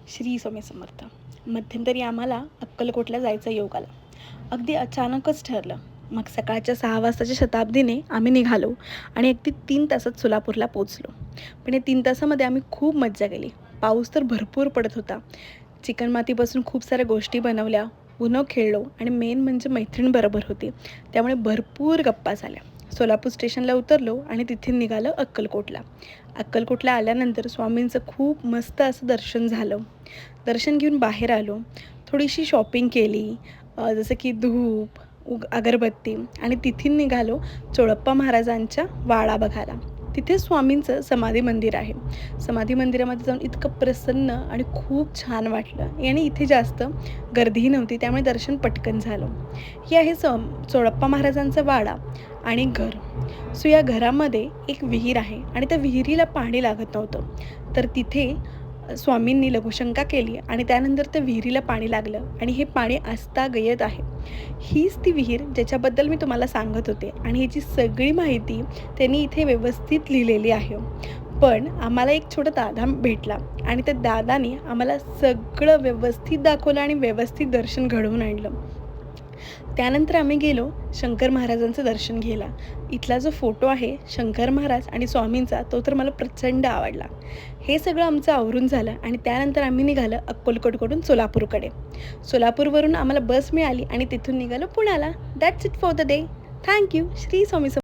श्री स्वामी समर्थ. मध्यंतरी आम्हाला अक्कलकोटला जायचा योग आला. अगदी अचानकच ठरलं. मग सकाळच्या 6 वाजताच्या शताब्दीने आम्ही निघालो आणि अगदी 3 तासात सोलापूरला पोचलो. पण या 3 तासामध्ये आम्ही खूप मज्जा केली. पाऊस तर भरपूर पडत होता. चिकणमातीपासून खूप साऱ्या गोष्टी बनवल्या, उन्हो खेळलो आणि मेन म्हणजे मैत्रीण बरोबर होती. त्यामुळे भरपूर गप्पा झाल्या. सोलापूर स्टेशनला उतरलो आणि तिथे निघालं अक्कलकोटला. अक्कलकोटला आल्यानंतर स्वामींचं खूप मस्त असं दर्शन झालं. दर्शन घेऊन बाहेर आलो. थोडीशी शॉपिंग केली, जसं की धूप, अगरबत्ती आणि तिथून निघालो चोळप्पा महाराजांच्या वाडा बघायला. तिथे स्वामींचं समाधी मंदिर आहे. समाधी मंदिरामध्ये जाऊन इतकं प्रसन्न आणि खूप छान वाटलं आणि इथे जास्त गर्दीही नव्हती, त्यामुळे दर्शन पटकन झालं. हे आहे चोळप्पा महाराजांचा वाडा आणि घर. या घरामध्ये एक विहीर आहे आणि त्या विहिरीला पाणी लागत नव्हतं. तर तिथे स्वामींनी लघुशंका केली आणि त्यानंतर त्या विहिरीला पाणी लागलं आणि हे पाणी आजतागयत आहे. हीच ती विहीर ज्याच्याबद्दल मी तुम्हाला सांगत होते आणि ह्याची सगळी माहिती त्यांनी इथे व्यवस्थित लिहिलेली आहे. पण आम्हाला एक छोटा दादा भेटला आणि त्या दादाने आम्हाला सगळं व्यवस्थित दाखवलं आणि व्यवस्थित दर्शन घडवून आणलं. त्यानंतर आम्ही गेलो शंकर महाराजांचं दर्शन घ्यायला. इथला जो फोटो आहे शंकर महाराज आणि स्वामींचा, तो तर मला प्रचंड आवडला. हे सगळं आमचं आवरून झालं आणि त्यानंतर आम्ही निघालं अक्कलकोटकडून सोलापूरकडे. सोलापूरवरून आम्हाला बस मिळाली आणि तिथून निघालो पुण्याला. That's it for the day. Thank you. Shri Swami